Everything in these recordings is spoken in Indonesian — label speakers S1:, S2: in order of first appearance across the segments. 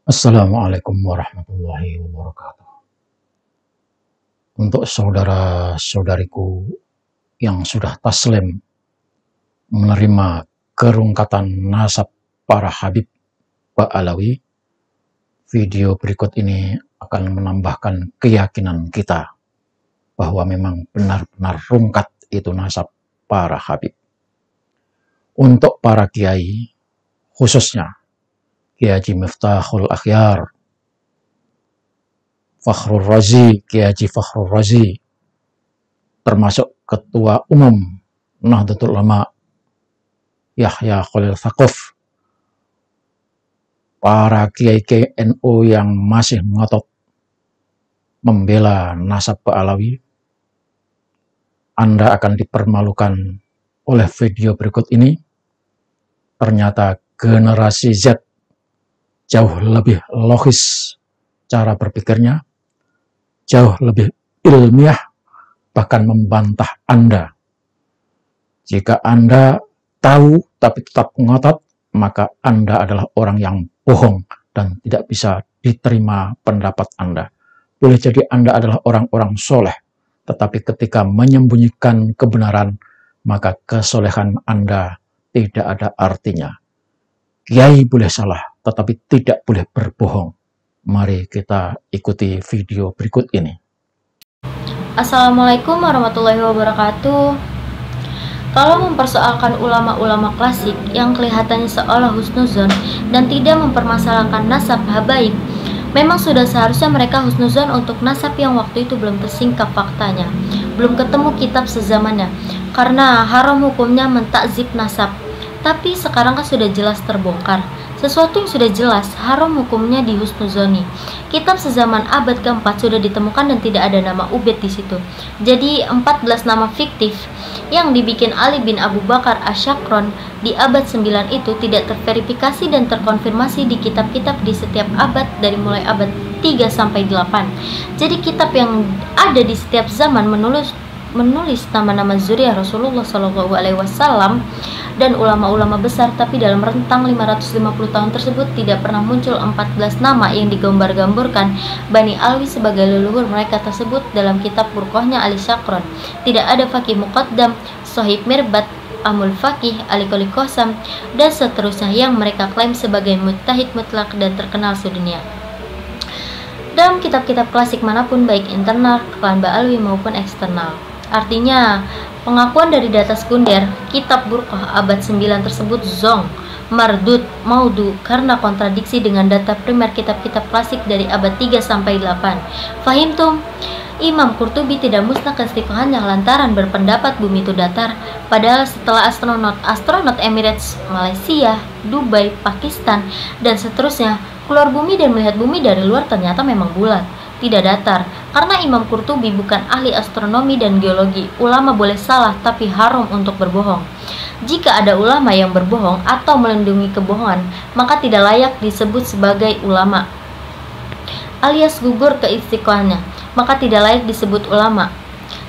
S1: Assalamualaikum warahmatullahi wabarakatuh. Untuk saudara-saudariku yang sudah taslim menerima kerungkatan nasab para Habib Ba'alawi, video berikut ini akan menambahkan keyakinan kita bahwa memang benar-benar rungkat itu nasab para Habib. Untuk para kiai, khususnya Kiai Haji Miftahul Akhyar, Fakhrul Razi, Kiai Haji Fakhrul Razi, termasuk Ketua Umum Nahdlatul Ulama Yahya Khalil Saqaf, para kiai-kiai NU yang masih ngotot membela nasab Ba'alawi, Anda akan dipermalukan oleh video berikut ini. Ternyata generasi Z jauh lebih logis cara berpikirnya, jauh lebih ilmiah, bahkan membantah Anda. Jika Anda tahu tapi tetap ngotot, maka Anda adalah orang yang bohong dan tidak bisa diterima pendapat Anda. Boleh jadi Anda adalah orang-orang soleh, tetapi ketika menyembunyikan kebenaran, maka kesolehan Anda tidak ada artinya. Kiai boleh salah, tetapi tidak boleh berbohong. Mari kita ikuti video berikut ini.
S2: Assalamualaikum warahmatullahi wabarakatuh. Kalau mempersoalkan ulama-ulama klasik yang kelihatannya seolah husnuzon dan tidak mempermasalahkan nasab habaib, memang sudah seharusnya mereka husnuzon untuk nasab yang waktu itu belum tersingkap faktanya, belum ketemu kitab sezamannya, karena haram hukumnya mentakzib nasab. Tapi sekarang kan sudah jelas terbongkar. Sesuatu yang sudah jelas haram hukumnya dihusnuzoni. Kitab sezaman abad keempat sudah ditemukan dan tidak ada nama Ubed di situ. Jadi 14 nama fiktif yang dibikin Ali bin Abu Bakar Asyakron di abad 9 itu tidak terverifikasi dan terkonfirmasi di kitab-kitab di setiap abad dari mulai abad 3 sampai 8. Jadi kitab yang ada di setiap zaman menulis nama-nama zuriat Rasulullah SAW dan ulama-ulama besar, tapi dalam rentang 550 tahun tersebut tidak pernah muncul 14 nama yang digambar-gamburkan Bani Alwi sebagai leluhur mereka tersebut dalam kitab Burqahnya Ali Syakron. Tidak ada Faqih Muqaddam, Sohib Mirbat, Amul Faqih, Ali Qoli Qasam, dan seterusnya yang mereka klaim sebagai mujtahid mutlak dan terkenal sedunia. Dalam kitab-kitab klasik manapun, baik internal klan Ba'alawi maupun eksternal. Artinya, pengakuan dari data sekunder kitab Burqah abad 9 tersebut zong, mardud, maudu karena kontradiksi dengan data primer kitab-kitab klasik dari abad 3 sampai 8. Fahimtum? Imam Qurtubi tidak musnah keistiqohannya lantaran berpendapat bumi itu datar, padahal setelah astronot Emirates, Malaysia, Dubai, Pakistan, dan seterusnya keluar bumi dan melihat bumi dari luar, ternyata memang bulat, tidak datar. Karena Imam Qurtubi bukan ahli astronomi dan geologi, ulama boleh salah tapi haram untuk berbohong. Jika ada ulama yang berbohong atau melindungi kebohongan, maka tidak layak disebut sebagai ulama, alias gugur keistiqohannya, maka tidak layak disebut ulama.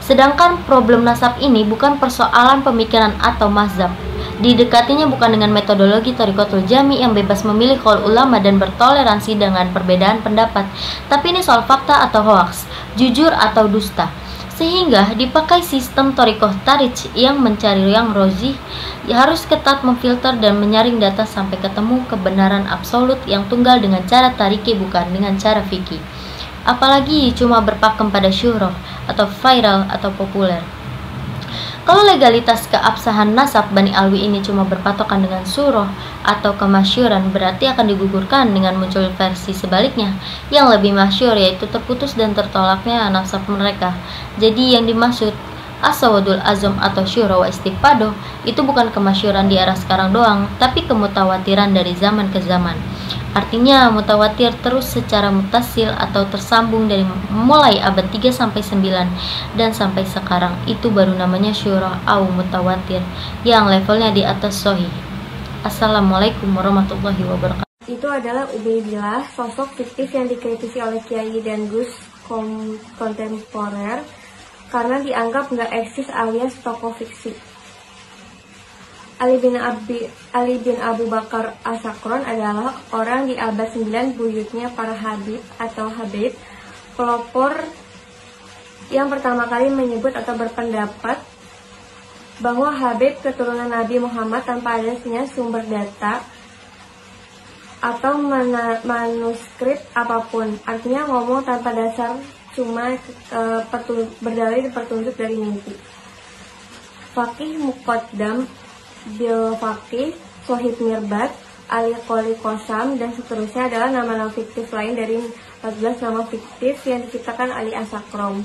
S2: Sedangkan problem nasab ini bukan persoalan pemikiran atau mazhab. Didekatinya bukan dengan metodologi Thariqatul Jami yang bebas memilih qaul ulama dan bertoleransi dengan perbedaan pendapat, tapi ini soal fakta atau hoaks, jujur atau dusta. Sehingga dipakai sistem Thariqah Tarij yang mencari yang rozih, harus ketat memfilter dan menyaring data sampai ketemu kebenaran absolut yang tunggal dengan cara tariki, bukan dengan cara fikih. Apalagi cuma berpakem pada syuhrah atau viral atau populer. Kalau legalitas keabsahan nasab Bani Alwi ini cuma berpatokan dengan surah atau kemasyuran, berarti akan digugurkan dengan muncul versi sebaliknya yang lebih masyhur, yaitu terputus dan tertolaknya nasab mereka. Jadi yang dimaksud As-Sawadul Azam atau syura wa istifadoh itu bukan kemasyuran di era sekarang doang, tapi kemutawatiran dari zaman ke zaman. Artinya mutawatir terus secara mutasil atau tersambung dari mulai abad 3 sampai 9 dan sampai sekarang, itu baru namanya syura au mutawatir yang levelnya di atas sahih. Assalamualaikum warahmatullahi wabarakatuh.
S3: Itu adalah Ubaidillah, sosok fiktif yang dikritisi oleh Kiai dan Gus kontemporer karena dianggap nggak eksis alias tokoh fiksi. Ali bin Abu Bakar As-Sakron adalah orang di abad 9 buyutnya para Habib atau Habib, pelopor yang pertama kali menyebut atau berpendapat bahwa Habib keturunan Nabi Muhammad tanpa adanya sumber data atau manuskrip apapun. Artinya ngomong tanpa dasar, cuma berdalil petunjuk dari mimpi. Faqih Muqaddam Bil Faqih, Sohib Mirbat, Ali Qoli Qosam, dan seterusnya adalah nama-nama fiktif lain dari 14 nama fiktif yang diciptakan Ali As-Sakron.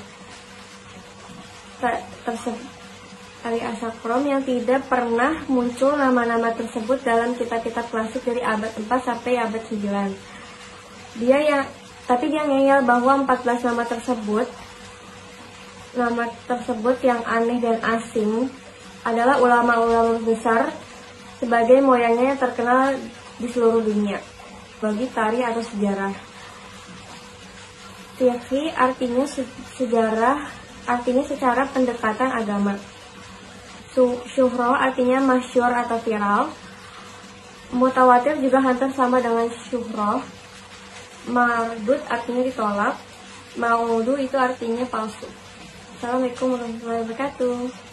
S3: Ali As-Sakron yang tidak pernah muncul nama-nama tersebut dalam kitab-kitab klasik dari abad 4 sampai abad 9. Tapi dia ngeyel bahwa 14 nama tersebut yang aneh dan asing adalah ulama-ulama besar sebagai moyangnya yang terkenal di seluruh dunia bagi tari atau sejarah. Fiqh artinya sejarah, artinya secara pendekatan agama. Syuhro artinya masyhur atau viral. Mutawatir juga hampir sama dengan syuhro. Mardud artinya ditolak. Maudu itu artinya palsu. Assalamualaikum warahmatullahi wabarakatuh.